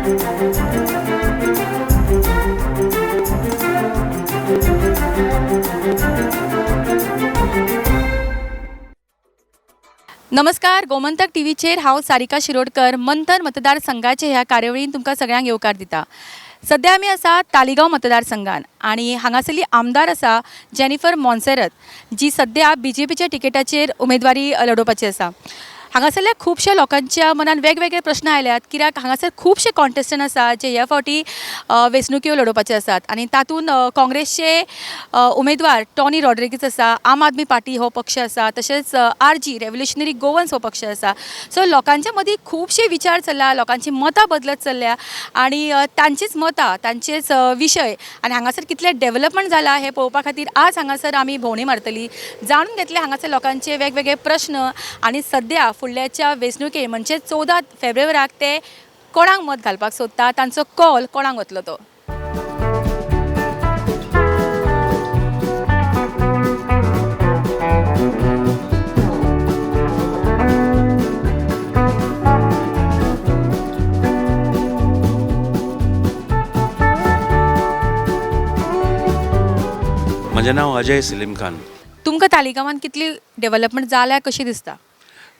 नमस्कार. गोमंतक टीव्हीचेर हांव सारिका शिरोडकर मंथन मतदारसंघाचे ह्या कार्यावळीन तुमकां सगळ्यांक येवकार दिता. सध्या आमी आसा तालिगांव मतदारसंघान आणि हांगासरली आमदार आसा जेनिफर मॉन्सेरत जी सध्या BJPच्या तिकेटाचेर उमेदवारी लडोवपाची आसा. हांगासरल्या खुबशा लोकांच्या मनान वेगवेगळे प्रश्न आयल्यात कित्याक हांगासर खुबशे कॉन्टेस्टंट आसा जे ह्या फावटी वेंचणुक्यो लडोवपाचे आसात आनी तातूंत काँग्रेसचे उमेदवार टॉनी रॉड्रिगीज आसा, आम आदमी पार्टी हो पक्ष आसा, तशेंच RG रेव्होल्युशनरी गोवन्स हो पक्ष आसा. सो लोकांच्या मदीं खुबशे विचार चल्ला, लोकांची मतां बदलत चल्ल्या आनी तांचीच मतां, तांचेच विशय आनी हांगासर कितले डेव्हलपमेंट जाला हे पळोवपा खातीर आज हांगासर आमी भोंवडी मारतली. जाणून घेतले हांगासर लोकांचे वेगवेगळे प्रश्न आनी सध्या फुडल्याच्या वेंचणुके म्हणजे 14 फेब्रुवाराक ते कोणाक मत घालपाक सोदता, तांचो कॉल कोणाक वतलो तो. म्हजें नांव अजय सलीम खान. तुमकां तालिगांवान कितली डेव्हलपमेंट जाल्या कशी दिसता?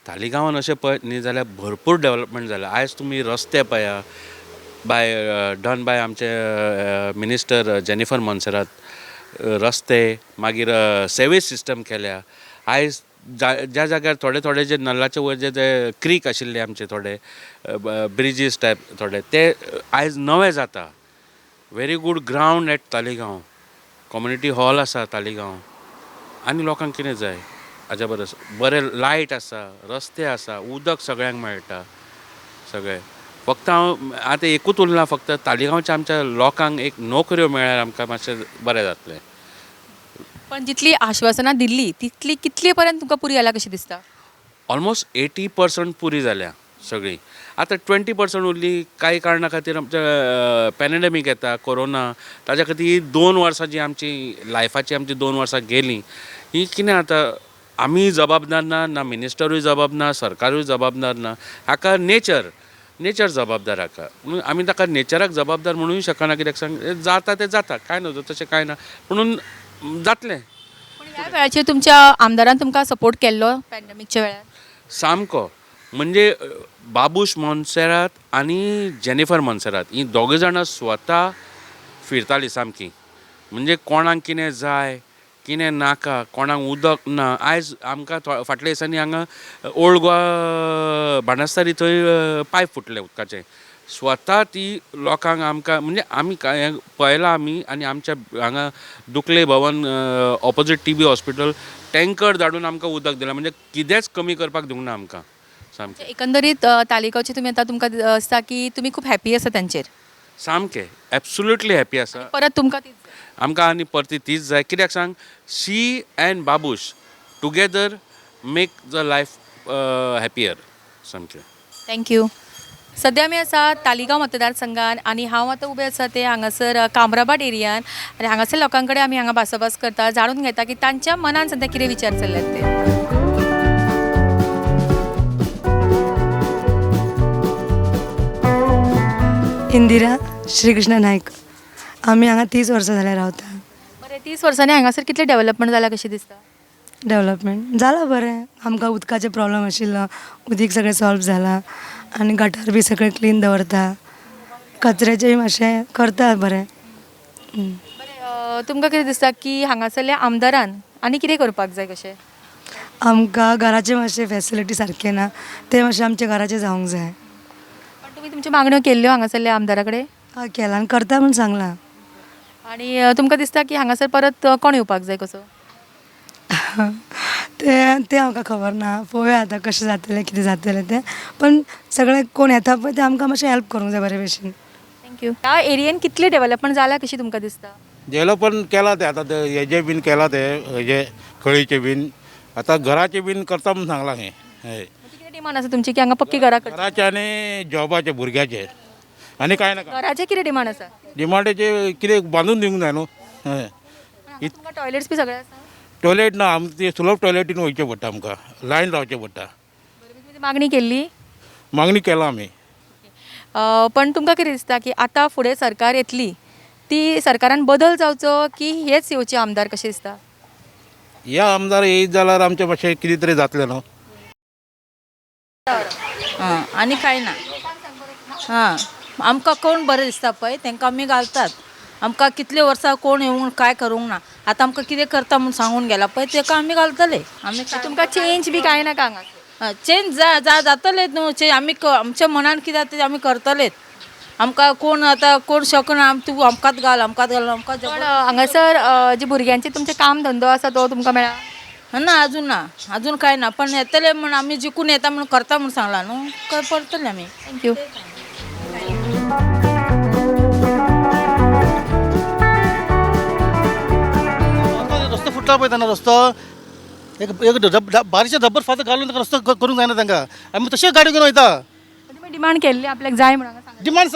तालिगांवान अशें पळयत न्ही जाल्यार भरपूर डेव्हलपमेंट जाला. आयज तुमी रस्ते पळया डन बाय आमचे मिनिस्टर जेनिफर मॉन्सेरात. रस्ते मागीर सेवेज सिस्टम केल्या. आयज ज्या जाग्यार थोडे जे नल्लाचे वयर जे क्रीक आशिल्ले आमचे थोडे ब्रिजीस टायप थोडे ते आयज नवे जाता. Very good ground at Taleigao. Community hall आसा तालिगांव आनी लोकांक कितें जाय हाज्या परस बरें लायट आसा, रस्ते आसा, उदक सगळ्यांक मेळटा सगळें. फक्त हांव आतां एकूच उरलां फक्त तालिगांवच्या आमच्या लोकांक एक नोकऱ्यो मेळ्ळ्यार आमकां मातशें बरें जातलें. पण जितली आश्वासनां दिल्ली तितली कितले पर्यंत तुमकां पुरी जाला कशी दिसता? ऑलमोस्ट 80% पुरी जाल्या सगळी. आतां 20% उरली. कांय कारणां खातीर आमच्या पॅन्डेमीक येता, कोरोना, ताज्या खातीर ही 2 वर्सां जी आमची लायफाची आमची 2 वर्सां गेलीं ही कितें आतां आमी जबाबदार ना मिनिस्टरूय जबाबदार ना, सरकारूय जबाबदार ना. हाका नेचर जबाबदार हाका. म्हणून आमी ताका नेचराक जबाबदार म्हणूंक शकना. कित्याक सांग जाता तें जाता, कांय नजो तशें कांय ना, म्हणून जातलें. पण ह्या वेळाचेर तुमच्या आमदारान तुमकां सपोर्ट केल्लो पॅन्डेमिकच्या वेळार? सामको. म्हणजे बाबूश मॉन्सेरात आनी जेनिफर मॉन्सेरात ही दोगूय जाणां स्वता फिरतालीं सामकी. म्हणजे कोणाक कितें जाय, कितें नाका, कोणाक उदक ना. आयज आमकां फाटल्या दिसांनी हांगा ओल्ड गोवा बाणस्तारी थंय पायप फुटलें उदकाचें. स्वता ती लोकांक आमकां म्हणजे आमी पळयलां आमी आनी आमच्या हांगा दुखले भवन ऑपोजीट TB हॉस्पिटल टँकर धाडून आमकां उदक दिलां. म्हणजे कितेंच कमी करपाक दिवंक ना आमकां सामकें. एकंदरीत तालिगांवचे तुमी आतां तुमकां दिसता की तुमी खूब हॅपी आसा तांचेर? सामकें एब्सोल्युटली हॅपी आसा. परत तुमकां तीच जाय? आमकां आनी परती तीच जाय. कित्याक सांग she and Babush together make the life happier सामकें. थँक्यू. सध्या आमी आसा तालिगांव मतदारसंघान आनी हांव आतां उबें आसा ते हांगासर कामराबाट एरियान आनी हांगासर लोकां कडेन आमी हांगा भासाभास करता, जाणून घेता की तांच्या मनान सध्या कितें विचार चल्ल्यात ते. इंदिरा श्रीकृष्ण नायक. आमी हांगा 30 वर्सां जाल्यार रावता. बरें, 30 वर्सांनी हांगासर कितले डेव्हलपमेंट जाला कशें दिसता? डेव्हलपमेंट जालां बरें. आमकां उदकाचे प्रॉब्लेम आशिल्लो, उदीक सगळें सॉल्व जालां आनी गटार बी सगळें क्लीन दवरता. कचऱ्याचेंय मातशें करता बरें. बरें, तुमकां कितें दिसता की हांगासरल्या आमदारान आनी कितें करपाक जाय कशें? आमकां घराचे मातशें फॅसिलिटी सारके ना, ते मातशें आमच्या घराचें जावंक जाय. पण तुमी तुमच्यो मागण्यो केल्ल्यो हांगासरल्या आमदारा कडेन? हय केलां आनी करता म्हूण सांगलां. आनी तुमकां दिसता की हांगासर परत कोण येवपाक जाय कसो? ते आमकां खबर ना. पळोवया आतां कशें जातलें कितें जातलें तें. पण सगळे कोण येता पळय ते आमकां मातशें हेल्प करूंक जाय बरे भशेन. थँक्यू. ह्या एरियेन कितली डेव्हलपमेंट जाला कशी तुमकां दिसता? डेव्हलपमेंट केला ते आता ते हेजे बीन केला ते हेजे खळीचे बीन आता घराचे बीन करता म्हणून सांगला हे. किती डिमांड आसा तुमची की हांगा पक्की घरां करची? घराचे आनी जॉबाचे भुरग्याचे आनी कांय नाका. घराचे कितें डिमांड आसा? डिमांडाचे कितें बांदून दिवंक जाय न्हू. हय तुमकां टॉयलेट्स बी सगळे आसा? टॉयलेट ना आमकां ते सुलभ टॉयलेटीन वयचें पडटा आमकां लायन रावचें पडटा. तुमी मागणी केल्ली? मागणी केला आमी. पण तुमकां कितें दिसता की आतां फुडें सरकार येतली ती सरकारान बदल जावचो की हेच येवचे आमदार कशें दिसता? या आमदार येयत जाल्यार आमचे मातशें कितें तरी जातलें न्हू. हां आनी कांय ना. हां आमकां कोण बरें दिसता पळय तांकां आमी घालतात. आमकां कितले वर्सां कोण येवंक काय करूंक ना. आतां आमकां कितें करता म्हूण सांगून गेला पळय ताका आमी घालतले. आमी तुमकां चेंज बी कांय नाका हांगा? चेंज जातलेच न्हू. आमी आमच्या मनान कितें जाता तें आमी करतलेच. आमकां कोण आतां कोण शकना तूं आमकांच घाल आमकां पण हांगासर जे भुरग्यांचे तुमचे काम धंदो आसा तो तुमकां मेळ्ळा? ना अजून काय ना. पण येतले म्हण आमी जिखून येता म्हण करता म्हण सांगला न्हू काय पडटले आमी. थँक्यू. रस्तो फुटला पळय तेन्ना रस्तो एक बारीकशे रब्बर फातर घालून ताका रस्तो करूंक जायना तांकां. आमी तशेंच गाडी घेवन वयता. तुमी डिमांड केल्ली आपल्याक जाय म्हणून हांगा सांगा. डिमांड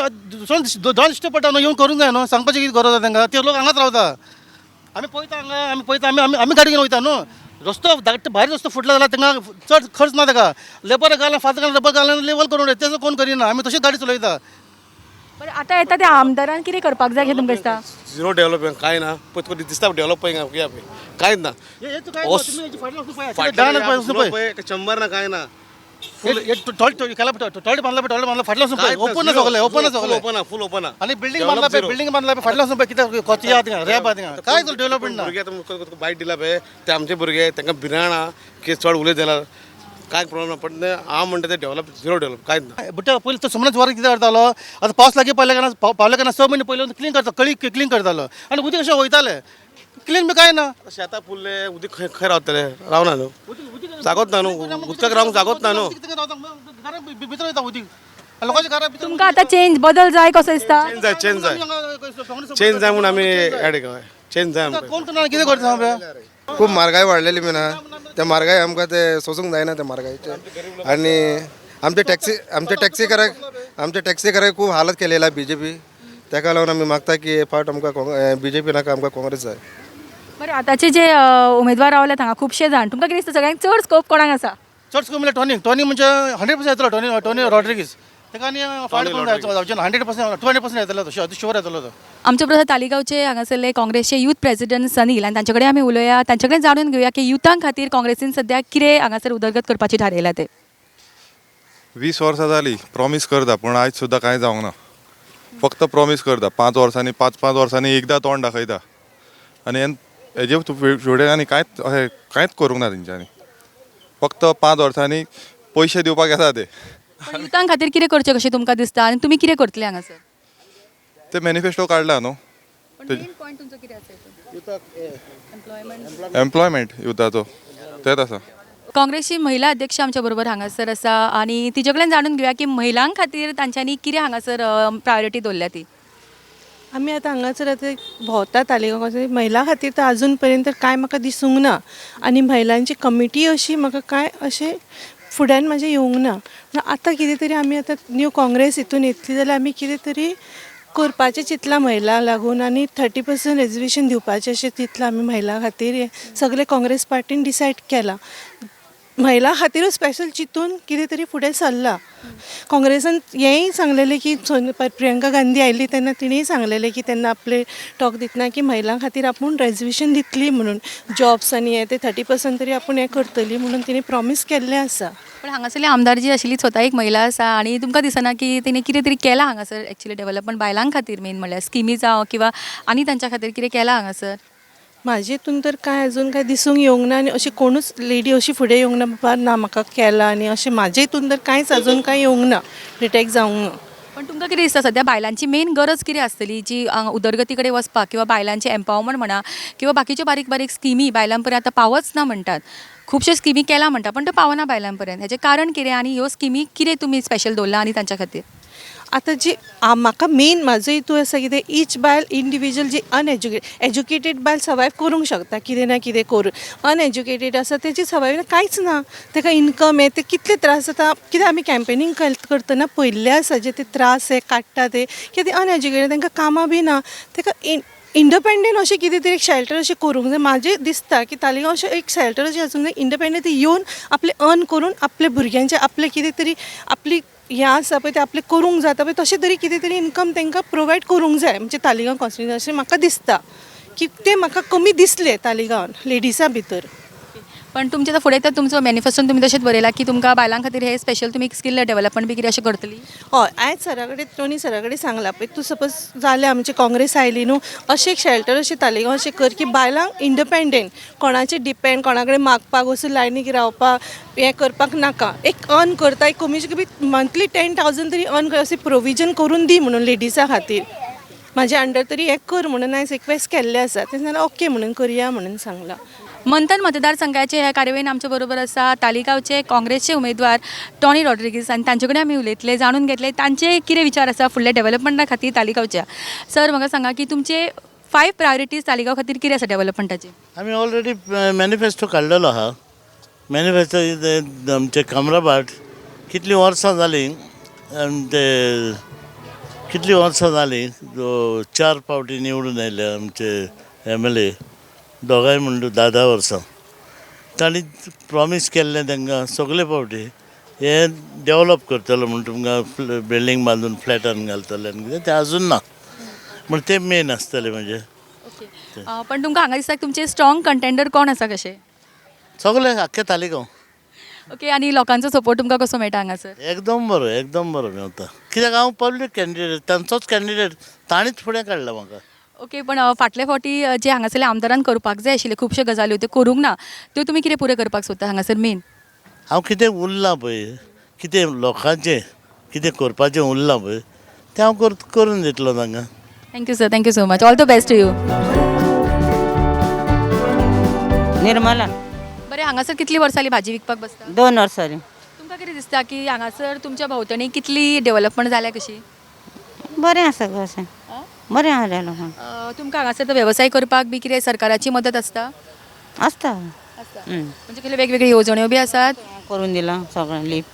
दोन दिश्टी पडटा न्हू. येवन करूंक जाय न्हू. सांगपाचें कितें गरज आसा तांकां. ते लोक हांगाच रावता. आमी पळयता हांगा आमी पळयता आमी गाडी घेवन वयता न्हू. रस्तो धाकटो भायर रस्तो फुटला जाल्यार तांकां चड खर्च ना ताका. लेबर घालून फातर घालून रब्बर घालून लेवल करून उडयता. तेजो कोण करिना. आमी तशीच गाडी चलयता. बरें आतां येता त्या आमदारान कितें करपाक जाय अशें तुमकां दिसता? झिरो डेव्हलपमेंट काय ना पण दिसता डेव्हलपिंग कांयच ना. शंबर ना काय ना टॉयलेट बांधला फाटल्या वचून पळय. ओपन सगळे ओपन सगळे फुल ओपन आनी बिल्डींग बांधला पळय बिल्डींग बांधला पळय फाटल्या वचून पळय कितें कोची आहा थिंगा रॅप आहा थिंगा. काय डेव्हलपमेंट ना. भुरगे बायट दिला पळय ते आमचे भुरगे तांकां भिराणा की चड उलयत जाल्यार काय प्रॉब्लेम ना. पण हांव म्हणटा ते डेव्हलप झिरो डेव्हलप कांयच ना. बुट्टा पयलीं तो सुमनच वर कितें करतालो. आतां पावस लागीं पावले कांय 6 म्हयने पयलीं क्लीन करता कळी क्लीन करतालो आनी उदीक अशें वयताले. क्लीन बी काय ना. शेतां फुल्ले उदीक खंय रावतले रावना न्हू. जागोत ना न्हू. उदकाक रावंक जागोत ना न्हू. भितर वयता उदीक लोकांच्या घरा भितर. तुमकां आतां चेंज बदल जाय कसो दिसता? चेंज जाय म्हूण आमी एड केला. चेंज जाय आमकां. कोण करना कितें करता सांग. खूप महागाई वाढलेली मी ना. त्या महागाई आमकां ते सोसूंक जायना त्या महागाईचे. आणि आमचे टॅक्सी कराक खूब हालत केलेला BJP. ताका लागून आमी मागता की हे फावट आमकां BJP नाका आमकां काँग्रेस जाय. बरें आतांचे जे उमेदवार रावल्यात हांगा खुबशे जाण तुमकां कितें दिसता सगळ्यांक चड स्कोप कोणाक आसा? चड स्कोप म्हणल्यार टॉनी म्हणजे 100% येतलो. टॉनी रॉड्रिगीस ताका आनी फावट करून जावचें ना. 100% 200% येतलो तो शुअर येतलो तो. आमचे बरोबर तालिगांवचे हांगासरले काँग्रेसचे युथ प्रेसिडेंट सनील आनी तांचे कडेन आमी उलोवया. तांचे कडेन जाणून घेवया की युथां खातीर काँग्रेसीन सद्या कितें हांगासर उदरगत करपाची थारयला ते. 20 वर्सां जालीं प्रॉमीस करता पूण आयज सुद्दां कांय जावंक ना. फक्त प्रॉमीस करता 5 वर्सांनी 5 वर्सांनी एकदां तोंड दाखयता आनी हेजे फुडें आनी कांयच करूंक ना तेंच्यांनी. फक्त 5 वर्सांनी पयशे दिवपाक येता ते. पण युथां खातीर कितें करचें कशें तुमकां दिसता आनी तुमी कितें करतले हांगासर? ते मॅनिफेस्टो काडला न्हू. एम्प्लॉयमेंट युथाचो तेच आसा. काँग्रेसची महिला अध्यक्ष आमच्या बरोबर हांगासर आसा आनी तिचे कडल्यान जाणून घेवया की महिलां खातीर तांच्यांनी कितें हांगासर प्रायोरिटी दवरल्या ती. आमी आतां हांगासर आतां भोंवता तालिगांव महिला खातीर तर अजून पर्यंत काय म्हाका दिसूंक ना. आनी महिलांची कमिटी अशी म्हाका काय अशें फुड्यान म्हाजे येवंक ना. आतां कितें तरी आमी आतां न्यू काँग्रेस हितून येतली जाल्यार आमी कितें तरी करपाचें चिंतलां महिलांक लागून आनी 30% रिजर्वेशन दिवपाचें अशें चिंतलां आमी महिलां खातीर. सगळे काँग्रेस पार्टीन डिसायड केलां. महिला खातीरूच स्पेशल चिंतून कितें तरी फुडें सरला. काँग्रेसान हेंय सांगलेलें की प्रियंका गांधी आयिल्ली तेन्ना तिणेंय सांगलेलें की तेन्ना आपले टॉक दितना की महिलां खातीर आपूण रिजर्वेशन दितली म्हणून जॉब्स आनी हे ते 30% तरी आपूण हें करतली म्हणून तिणें प्रॉमीस केल्लें आसा. पण हांगासरली आमदार जी आशिल्ली स्वता एक महिला आसा आनी तुमकां दिसना की तिणें कितें तरी केलां हांगासर एक्चुअली डेव्हलपमेंट बायलां खातीर मेन म्हणल्यार स्किमी जावं किंवा आनी तांच्या खातीर कितें केलां हांगासर? म्हाजे हितून तर काय अजून काय दिसूंक येवंक ना आनी अशी कोणूच लेडी अशी फुडें येवंक ना बाबा ना म्हाका केला आनी अशें म्हाजे हितून तर कांयच अजून काय येवंक ना डिटेक्ट जावंक ना. पण तुमकां कितें दिसता सद्या बायलांची मेन गरज कितें आसतली जी उदरगती कडेन वचपाक किंवा बायलांचें एम्पावरमेंट म्हणा किंवा बाकीच्यो बारीक बारीक स्किमी बायलां पर्यंत आतां पावच ना म्हणटात. खुबश्यो स्किमी केला म्हणटा पण त्यो पावना बायलां पर्यंत. हेजें कारण कितें आनी ह्यो स्किमी कितें तुमी स्पेशल दवरला आनी तांच्या खातीर? आतां जी म्हाका मेन म्हाजो हितू आसा कितें ईच बायल इंडिविज्युअल जी एज्युकेटेड बायल सर्वायव करूंक शकता कितें ना कितें करून. अनएज्युकेटेड आसा तेजी सर्वायव कांयच ना. ताका इनकम ते कितले त्रास जाता कितें आमी कॅम्पेनींग करतना पयल्ले आसा जे ते त्रास काडटा ते कितें अनएज्युकेटेड तांकां कामां बी ना. ताका इंडिपेंडंट अशें कितें तरी एक शेल्टर अशें करूंक जाय. म्हाजें दिसता की तालिगांव अशें एक शेल्टर अशें आसूंक जाय इंडिपेंडंट येवन आपलें अर्न करून आपल्या भुरग्यांचें आपलें कितें तरी आपली हें आसा पळय तें आपलें करूंक जाता पळय तशें तरी कितें तरी इनकम तांकां प्रोवायड करूंक जाय म्हणजे तालिगांव कॉन्स्टिट्युन्सी अशें म्हाका दिसता की ते म्हाका कमी दिसले तालिगांवान लेडिसां भितर. पण तुमचे फुडें तर तुमचो मॅनिफेस्टोन तुमी तशेंच बरयला की तुमकां बायलां खातीर हे स्पेशल तुमी स्किल डेव्हलपमेंट बी कितें अशें करतली. हय आयज सरा कडेन टोनी सरा कडेन सांगला पळय तूं सपोज जालें आमची काँग्रेस आयली न्हू अशें शेल्टर अशें तालिगांव अशें कर की बायलांक इंडिपेंडंट कोणाचेर डिपेंड कोणा कडेन मागपाक वचून लायनीक रावपाक हें करपाक नाका. एक अर्न करता एक कमीचे कमी मंथली 10,000 तरी अर्न अशें प्रोविजन करून दी म्हणून लेडिसां खातीर म्हाज्या अंडर तरी हें कर म्हणून आयज रिक्वेस्ट केल्लें आसा तें जाल्यार ओके म्हणून करया म्हणून सांगलां. मंथन मतदारसंघाचे ह्या कार्यावळीन आमचे बरोबर आसा तालिगांवचे काँग्रेसचे उमेदवार टॉनी रॉड्रिगीस आनी तांचे कडेन आमी उलयतले जाणून घेतले तांचे कितें विचार आसा फुडल्या डेव्हलपमेंटा खातीर तालिगांवच्या. सर म्हाका सांगा की तुमचे 5 प्रायोरिटीज तालिगांव खातीर कितें आसा डेव्हलपमेंटाचे. आमी ऑलरेडी मॅनिफेस्टो काडलेलो आहा. मॅनिफेस्टो आमचे कामराबाट कितलीं वर्सां जालीं आनी ते कितलीं वर्सां जालीं 4 फावटी निवडून आयले आमचे MLA दोगांय म्हणटा 10 वर्सां. तांणी प्रॉमीस केल्लें तांकां सगळे फावटी हे डेवलप करतलो म्हण तुमकां बिल्डींग बांदून फ्लॅटान घालतले आनी कितें तें अजून ना म्हण तें मेन आसतलें म्हणजे. पण तुमकां हांगा दिसता की तुमचे स्ट्रॉंग कंटेंडर कोण आसा कशे. सगळे आख्खे तालिगांव. ओके आनी लोकांचो सपोर्ट तुमकां कसो मेळटा हांगासर. एकदम बरो मेवता कित्याक हांव पब्लीक कॅन्डिडेट तांचोच कॅन्डिडेट ताणीच फुडें काडला म्हाका. ओके पण फाटले फावटी जे हांगासरल्या आमदारान करपाक जाय आशिल्ले खुबश्यो गजाल्यो त्यो करूंक ना त्यो तुमी कितें पुरे करपाक सोदता हांगासर मेन. हांव कितें उरलां पळय कितें लोकांचें कितें करपाचें उरलां पळय तें हांव करून दितलो तांकां. Thank you sir thank you so much all the best to you. Nirmala बरें हांगासर कितलीं वर्सां जालीं भाजी विकपाक बसता. 2 वर्सां जालीं. तुमकां कितें दिसता की हांगासर तुमच्या भोंवतणी कितली डेव्हलपमेंट जाल्या कशी. बरें आसा गो अशें बरें आसलें लोकांक. तुमकां हांगासर तो वेवसाय करपाक बी कितें सरकाराची मदत आसता. आसता म्हणजे कितें वेगवेगळ्यो येवजण्यो बी आसात. करून दिलां सगळें लीप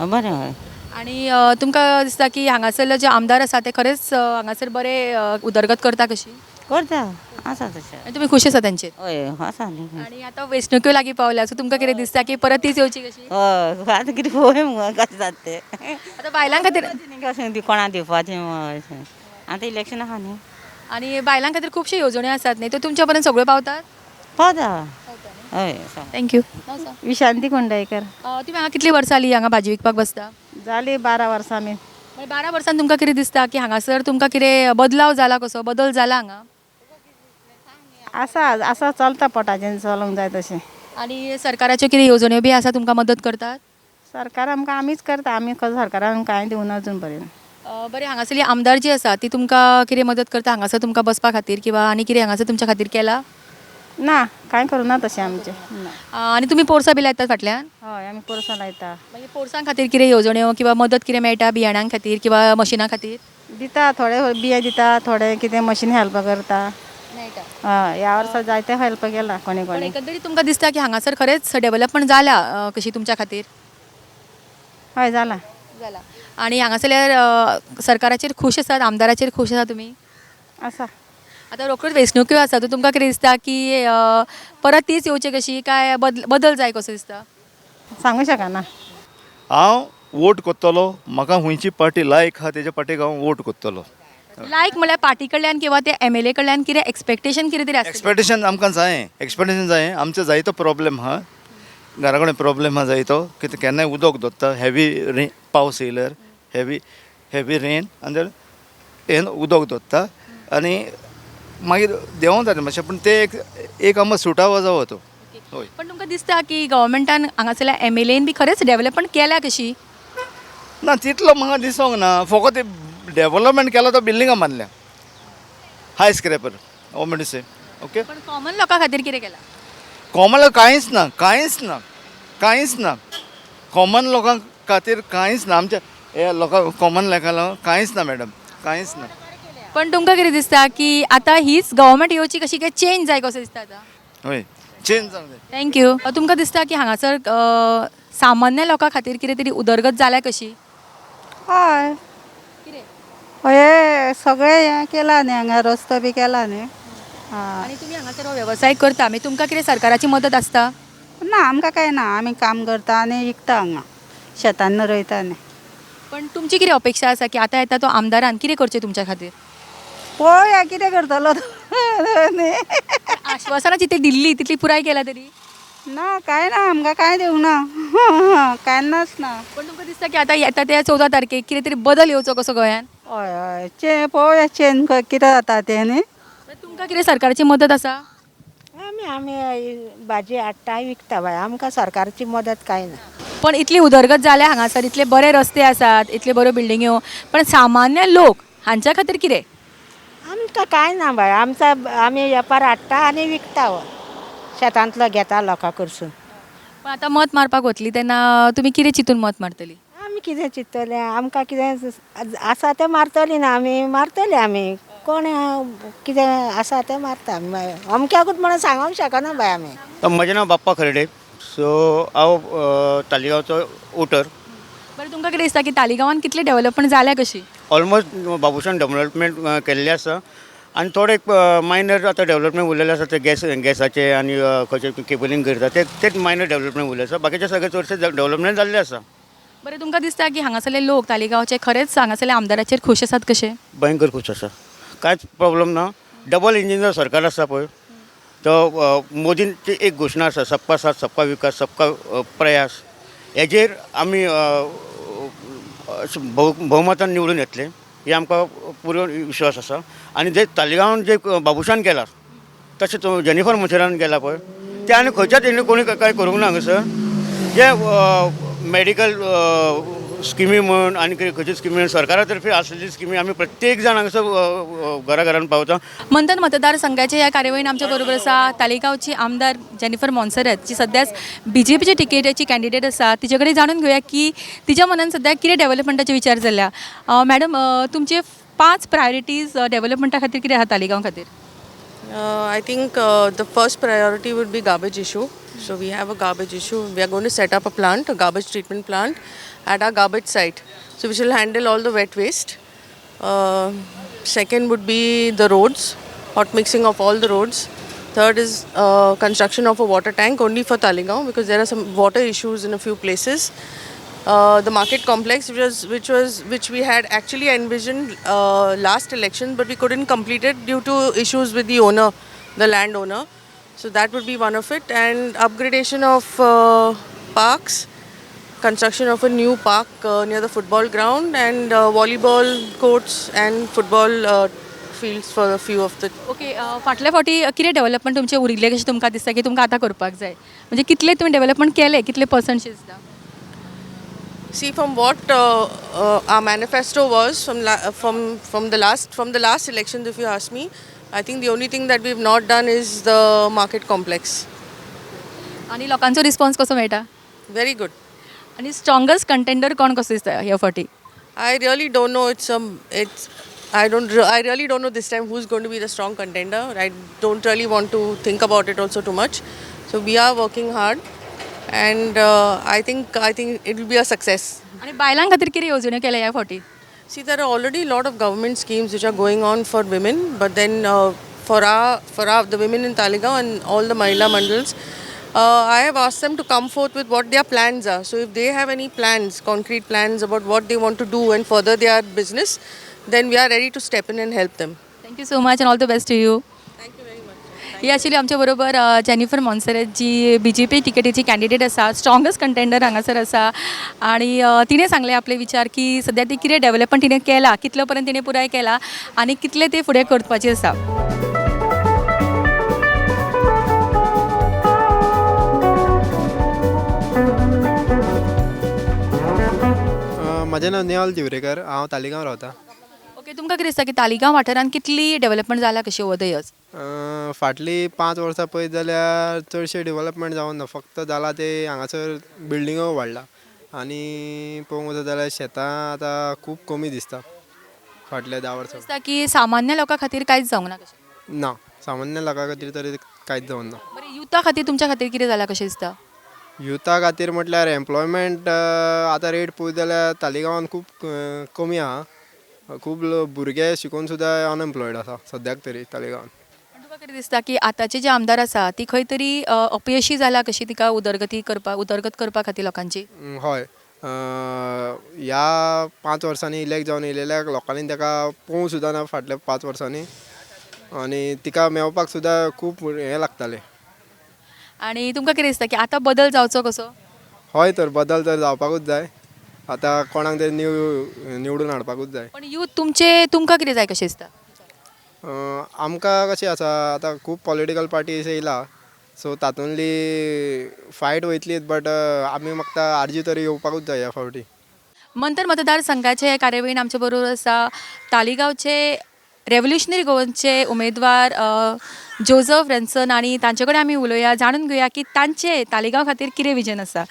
बरें हय. आनी तुमकां दिसता की हांगासरले जे आमदार आसा ते खरेंच हांगासर बरे उदरगत करता कशी. करता आसा तशें. आनी तुमी खुश आसा तांचेर. हय आसा आनी आतां वेंचणुक्यो लागीं पावल्या सो तुमकां कितें दिसता की परत तीच येवची कशी. हय आतां कितें पळय मुगो कशें जाता तें आतां बायलां खातीर कशें कोणा दिवपाचें अशें आतां इलेक्शन आहा न्ही. आनी बायलां खातीर खुबश्यो येवजण्यो आसात न्ही त्यो तुमच्या पर्यंत सगळ्यो पावतात. पावता हय. थँक्यू. विशांती कोंडायकर. तुमी हांगा कितलीं वर्सां जालीं हांगा भाजी विकपाक बसता. जाली 12 वर्सां आमी. 12 वर्सांन तुमकां कितें दिसता की हांगासर तुमकां कितें बदलाव जाला कसो बदल जाला हांगा. आसा चलता पोटाचें चलोंक जाय तशें. आनी सरकाराच्यो कितें येवजण्यो बी आसा तुमकां मदत करतात. सरकार आमकां आमीच करता आमी सरकारान कांय दिवना अजून पर्यंत. बरें हांगासरली आमदार जी आसा ती तुमकां कितें मदत करता हांगासर तुमकां बसपा खातीर किंवा आनी कितें हांगासर तुमच्या खातीर केला. ना कांय करूना तशें आमचें. आनी तुमी पोरसां बी लायतात फाटल्यान. हय आमी पोरसां लायता. मागीर पोरसां खातीर कितें येवजण्यो किंवा मदत कितें मेळटा बियाणां खातीर किंवा मशिनां खातीर. दिता थोडे बिये दिता थोडे कितें मशीन हेल्प करता. हय ह्या वर्सा जायते हेल्प केला कोणी पण कोणी. एकंदरीत तुमकां दिसता की हांगासर खरेंच डेव्हलपमेंट जाला कशी तुमच्या खातीर. हय जाला. आनी हांगासरल्या सरकाराचेर खूश आसात आमदाराचेर खूश आसा तुमी. आसा. आतां रोखड्योच वेंचणुक्यो आसा तर तुमकां कितें दिसता की परत तीच येवची कशी काय बदल जाय कसो दिसता. सांगू शकना. हांव वोट कोत्तलो म्हाका खंयची पार्टी लायक आहा तेज्या पार्टीक हांव वोट कोत्तलो. लायक म्हळ्यार पार्टी कडल्यान किंवा ते MLA कडल्यान कितें एक्सपेक्टेशन कितें तरी आसता. एक्सपेक्टेशन आमकां जाय एक्सपेक्टेशन जाय. आमचो जायतो प्रॉब्लेम आहा घरा कडेन प्रॉब्लेम आहा जायतो कितें केन्नाय उदक दोत्ता हेवी पावस येयल्यार हेवी रेन आनी हें उदक दोत्ता आनी मागीर देंवोन जाता मातशें पूण ते एक आमकां सुटावो जावो तो. हय पण तुमकां दिसता की गव्हर्मेंटान हांगासरल्या MLAन बी खरेंच डेव्हलपमेंट केल्या कशी. ना तितलो म्हाका दिसोंक ना फकत डेव्हलपमेंट केला तो बिल्डिंगां बांदल्या हाय स्क्रॅपर से ओके. पण कॉमन लोकां खातीर कितें केलां. कॉमन कांयच ना कॉमन लोकां खातीर कांयच ना आमच्या हे लोकां कॉमन लेखाला कांयच ना मॅडम कांयच ना. पण तुमकां कितें दिसता की आतां हीच गव्हर्मेंट येवची कशी काय चेंज जाय कसो दिसता आतां. हय चेंज जावंक जाय. थँक्यू. तुमकां दिसता की हांगासर सामान्य लोकां खातीर कितें तरी उदरगत जाल्या कशी. हय हे सगळें हें केलां न्ही हांगा रस्तो बी केला न्ही. आनी तुमी हांगासर हो वेवसाय करता मागीर तुमकां कितें सरकाराची मदत आसता. ना आमकां कांय ना आमी काम करता आनी विकता हांगा शेतान रोयता न्ही. पण तुमची कितें अपेक्षा आसा की आतां येता तो आमदारान कितें करचें तुमच्या खातीर? पळोवया कितें करतलो तो. आश्वासनां जितली दिल्ली तितली पुराय केला तरी? ना काय ना आमकां काय दिवंक ना कांयच ना. पण तुमकां दिसता की आतां येता त्या 14 तारखेक कितें तरी बदल येवचो कसो गोंयान? हय हय पळोवया चेंज कितें जाता तें न्ही. तुमकां कितें सरकारची मदत आसा? आमी भाजी हाडटा विकता बाय आमकां सरकारची मदत काय ना. पण इतली उदरगत जाल्या हांगासर इतले बरे रस्ते आसात इतले बऱ्यो बिल्डिंग्यो पण सामान्य लोक हांच्या खातीर कितें? आमकां काय ना बाय आमी वेपार हाडटा आनी विकता शेतांतलो घेता लोकां कडसून. पण आतां मत मारपाक वतली तेन्ना तुमी कितें चिंतून मत मारतली? आमी कितें चिंततले आमकां कितें आसा तें मारतली ना आमी कोण कितें आसा तें मारता अमक्याकूच म्हणून सांगूंक शकना बाय आमी. म्हजें नांव बाप्पा खर्डे. सो हांव तालिगांवचो वोटर. बरें तुमकां कितें दिसता की तालिगांवान कितले डेव्हलपमेंट जाल्या कशी? ऑलमोस्ट बाबुशान डेव्हलपमेंट केल्लें आसा आनी थोडे मायनर आतां डेव्हलपमेंट उरलेले आसा ते गॅसाचे आनी खंयचे केबलिंग करता तेच मायनर डेव्हलपमेंट उरलें आसा बाकीचे सगळे चडशे डेव्हलपमेंट जाल्ले आसा. बरें तुमकां दिसता की हांगासरले लोक तालिगांवचे खरेंच हांगासरल्या आमदाराचेर खूश आसात कशे? भयंकर खूश आसा कांयच प्रॉब्लेम ना. डबल इंजिनचो सरकार आसा पळय तो मोदींची एक घोशणा आसा सबका साथ सबका विकास सबका प्रयास हेजेर आमी भोवमतान निवडून येतले हे आमकां पुरो विश्वास आसा. आनी जे तालिगांवान जे बाबुशान केला तशें तो जेनिफर मोन्सेरात केला पळय ते आनी खंयच्याच हेणी कोणी काय करूंक ना हांगासर. जे मेडिकल स्किमी म्हण आनी खंयची स्किमी सरकारा तर्फे आसलेली स्किमी आमी प्रत्येक जाण हांगासर घराघरान पावता. मंथन मतदारसंघाच्या ह्या कार्यावळीन आमच्या बरोबर आसा तालिगांवची आमदार जेनिफर मोन्सेरात जी सद्याच BJPच्या टिकेटीची कॅन्डिडेट आसा. तिचे कडेन जाणून घेवया की तिच्या मनान सद्या कितें डेव्हलपमेंटाचे विचार जाल्ल्या. मॅडम तुमचे 5 प्रायोरिटीज डेव्हलपमेंटा खातीर कितें आहा तालिगांव खातीर? I think the first priority would be garbage issue. So we have a garbage issue. We are going to set up a plant, a garbage treatment plant at our garbage site. So which will handle all the wet waste. Second would be the roads, hot mixing of all the roads. Third is construction of a water tank only for Talegaon because there are some water issues in a few places. The market complex which we had actually envisioned last election but we couldn't complete it due to issues with the owner, the landowner. So that would be one of it, and upgradation of parks, construction of a new park near the football ground and volleyball courts and football fields for a few of the. Okay फाटल्या फावटी कितें development तुमचे उरिल्ले कशें तुमकां दिसता की तुमकां आतां करपाक जाय म्हणजे कितले तुमी डेव्हलपमेंट केले कितले पर्संट दिसता? See, from what our manifesto was from the last elections, if you ask me, I think the only thing that we've not done is the market complex. आणि लोकांचो रिस्पॉन्स कसो मेळटा? Very good. आणि strongest contender कोण कसो दिसता ह्या फावटी? I really don't know. I really don't know this time who's going to be the strong contender. I don't really want to think about it also too much. So we are working hard. And I think it will be a success. आणि बायलां खातीर कितें येवजण्यो केल्या ह्या फावटी? See, there are already a lot of government schemes which are going on for women, but then for the women in Talegaon and all the Mahila Mandals, I have asked them to come forth with what their plans are. So if they have any plans, concrete plans about what they want to do and further their business, then we are ready to step in and help them. Thank you so much and all the best to you. He actually आमच्या बरोबर Jennifer Monserrate जी BJP टिकेटीची candidate आसा strongest contender हांगासर आसा आणि तिणें सांगले आपले विचार की सद्या ती कितें डेव्हलपमेंट तिणें केला कितलो पर्यंत तिणें पुराय केला आनी कितले ते फुडें करपाचें आसा. म्हजें नांव नेहाल दिवरेकर हांव तालिगांव रावतां. ओके तुमकां कितें दिसता की तालिगांव वाठारांत कितली डेव्हलपमेंट जाला कशी ओवर द इयर्स? फाटलीं 5 वर्सां पळयत जाल्यार चडशें डेव्हलपमेंट जावं ना फक्त जाला ते हांगासर बिल्डिंगो वाडला आनी पळोवंक वचत जाल्यार शेतां आतां खूब कमी दिसता फाटल्या 10 वर्सां. दिसता की सामान्य लोकां खातीर कांयच जावंक ना कशें? ना सामान्य लोकां खातीर तरी कांयच जावं ना. बरें युथा खातीर तुमच्या खातीर कितें जालां कशें दिसता? युथा खातीर म्हटल्यार एम्प्लॉयमेंट आतां रेट पळयत जाल्यार तालिगांवान खूब कमी आहा. खूब भुरगे शिकून सुद्दां अनएम्प्लॉयड आसा सद्याक तरी तालिगांवान. तुका कितें दिसता की आतांचे जे आमदार आसा ती खंय तरी अपयशी जाला कशी तिका उदरगत करपा खातीर लोकांची? हय ह्या 5 वर्सांनी इलेक्ट जावन येयलेल्या लोकांनी ताका पळोवंक सुद्दां ना फाटल्या 5 वर्सांनी आनी तिका मेळपाक सुद्दां खूब हें लागतालें. आणि तुमकां कितें दिसता की आतां बदल जावचो कसो? हय तर बदल तर जावपाकूच जाय. आतां कोणाक तरी निवडून हाडपाकूच जाय. पण यूथ तुमकां कितें जाय कशें दिसता? आमकां कशें आसा आतां खूब पॉलिटिकल पार्टीज येयला सो तातूंतली फायट वयतलीच बट आमी मागता आरजी तरी येवपाकूच जाय ह्या फावटी. मंथन मतदारसंघाचे हे कार्यावळीन आमचे बरोबर आसा तालिगांवचे रेव्होल्युशनरी गोवनचे उमेदवार जोझफ रॅन्सन आणि तांचे कडेन आमी उलोवया जाणून घेवया की तांचे तालिगांव खातीर कितें विजन आसा,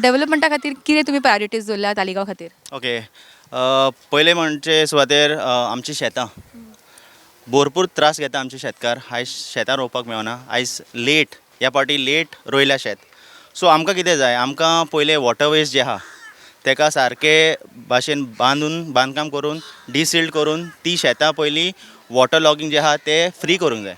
डेव्हलपमेंटा खातीर कितें तुमी प्रायोरिटीज दवरल्या तालिगांव खातीर? ओके, पयलें म्हणजे सुवातेर आमची शेतां भरपूर त्रास घेता आमचे शेतकार. आयज शेतां रोवपाक मेळना. आयज लेट ह्या पावटी लेट रोयल्या शेत. सो आमकां कितें जाय, आमकां पयलें वॉटरवेज जे आहा तेका सारके भाशेन बांदकाम करून डिसिल्ड करून ती शेतां पयलीं वॉटर लॉगिंग जे आहा ते फ्री करूंक जाय.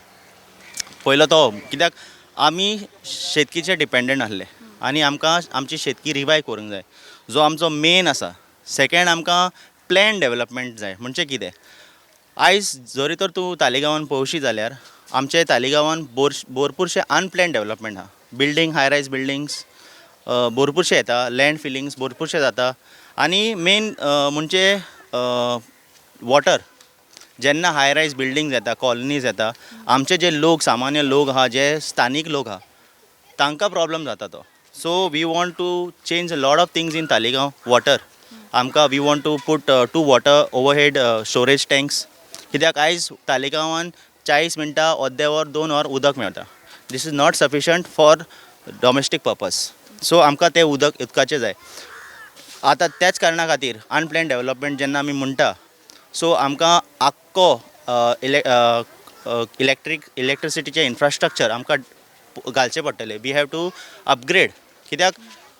पयलो तो, कित्याक आमी शेतकीचे डिपेंडंट आसले आनी आमकां आमची शेतकी रिवायव करूंक जाय, जो आमचो मेन आसा. सेकेंड आमकां प्लॅन डेवलपमेंट जाय. म्हणजे कितें, आयज जरी तर तूं तालिगांवान पळोवशी जाल्यार आमचे तालिगांवान भरपूरशे अनप्लॅन डेवलपमेंट आहा. बिल्डींग, हाय रायज बिल्डिंग्स भरपूरशे येता, लँड फिलिंग्स भरपूरशे जाता आनी मेन म्हणजे वॉटर. जेन्ना हाय रायज बिल्डिंग्स येता, कॉलनीज येता, आमचे जे लोक सामान्य लोक आहा, जे स्थानीक लोक आहा, तांकां प्रॉब्लम जाता तो. So we want to change a lot of things in Taleigao. Water आमकां we want to put 2 water overhead storage tanks. कित्याक आयज तालिगांवान 40 मिनटां अर्दे वर 2 वर उदक मेळटा. This is not sufficient for domestic purpose. So आमकां ते उदकाचें जाय. आतां त्याच कारणा खातीर अनप्लॅन डेवलपमेंट जेन्ना आमी म्हणटा, सो आमकां आख्खो इलेक्ट्रिसिटीचें इन्फ्रास्ट्रक्चर आमकां घालचें पडटलें. We have to upgrade. कित्याक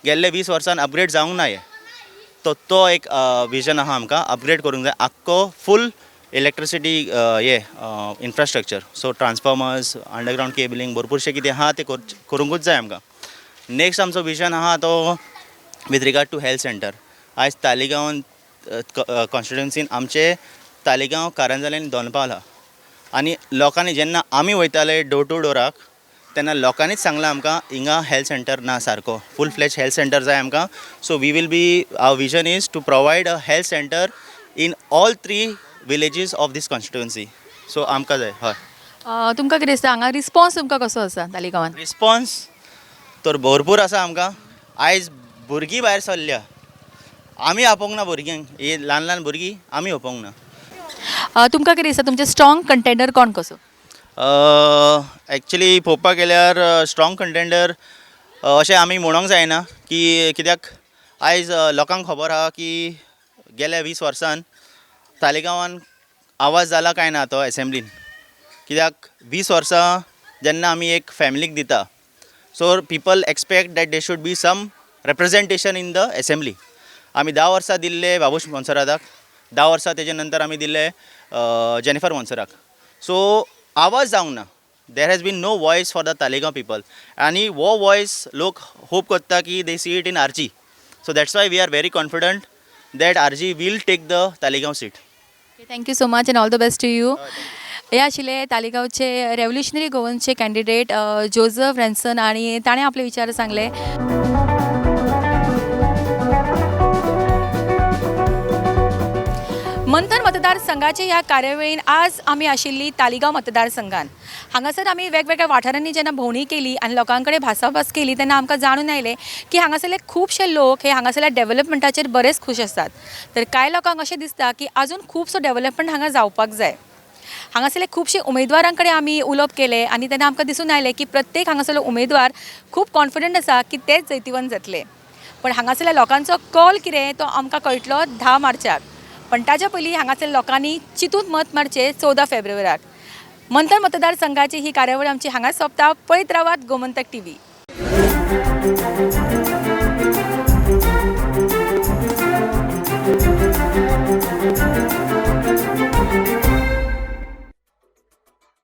गेल्ले 20 वर्सान अपग्रेड जावंक ना हे. तो एक विजन आहा, आमकां अपग्रेड करूंक जाय आख्खो full electricity infrastructure. So transformers, underground cabling भरपूरशें कितें आहा तें करूंकूच जाय आमकां. नेक्स्ट आमचो विजन आहा तो with regard to health centre. आयज तालिगांवान कॉन्स्टिट्युएन्सीन आमचे तालिगांव, कारंजाले आनी दोनपावल आहा आनी लोकांनी जेन्ना आमी वयताले डोर टू डोराक तेन्ना लोकांनीच सांगलां आमकां हिंगा हेल्थ सेंटर ना सारको, फूल फ्लॅज हेल्थ सेंटर जाय आमकां. So we will be, our vision is to provide a health centre in all 3 villages of this constituency. So आमकां जाय. हय, तुमकां कितें दिसता हांगा रिस्पॉन्स तुमकां कसो आसा तालिगांवान? रिस्पॉन्स तर भरपूर आसा आमकां. आयज भुरगीं भायर सरल्या, आमी आपोवंक ना भुरग्यांक. ही ल्हान ल्हान भुरगीं आमी आपोवंक ना. तुमकां कितें दिसता तुमचे स्ट्रॉंग कंटेंडर कोण कसो? एक्चुली पळोवपाक गेल्यार स्ट्रॉंग कंटेंडर अशें आमी म्हणूंक जायना, की कित्याक आयज लोकांक खबर आहा की गेल्या 20 वर्सान तालिगांवान आवाज जाला काय ना तो एसेंब्लीन. कित्याक 20 वर्सां जेन्ना आमी एक फॅमिलीक दिता, so people expect that they should be some representation in the assembly. आमी 10 वर्सां दिल्ले बाबूश मोन्सेराताक, 10 वर्सां तेजे नंतर आमी दिल्ले जेनिफर मोन्सेराक. सो आवाज जावंक ना. There has been no voice for the Taleigao people आनी वो वॉयस लोक होप करता की they see it in RG. So that's why we are very confident that RG will take the Taleigao seat. Thank you so much and all the best to you. हे आशिल्ले तालिगांवचे revolutionary गोवनचे candidate Joseph Ranson आणि ताणें आपले विचार सांगले. मंथन मतदारसंघाचे ह्या कार्यावळीन आज आमी आशिल्ली तालिगांव मतदारसंघान. हांगासर आमी वेगवेगळ्या वाठारांनी जेन्ना भोंवडी केली आनी लोकां कडेन भासाभास केली तेन्ना आमकां जाणून आयलें की हांगासरले खुबशे लोक हे हांगासरल्या डेव्हलपमेंटाचेर बरेच खूश आसात. तर कांय लोकांक अशें दिसता की आजून खुबसो डेव्हलपमेंट हांगा जावपाक जाय. हांगासरले खुबशे उमेदवारां कडेन आमी उलोवप केलें आनी तेन्ना आमकां दिसून आयलें की प्रत्येक हांगासरलो उमेदवार खूब कॉन्फिडंट आसा की तेच जैतिवंत जातले. पण हांगासरल्या लोकांचो कॉल कितें तो आमकां कळटलो 10 मार्चाक. पण ताच्या पयलीं हांगासरल्या लोकांनी चिंतून मत मारचें 14 फेब्रुवाराक. मंथन मतदारसंघाची ही कार्यावळ आमची हांगाच सोंपता. पळयत रावात गोमंतक TV.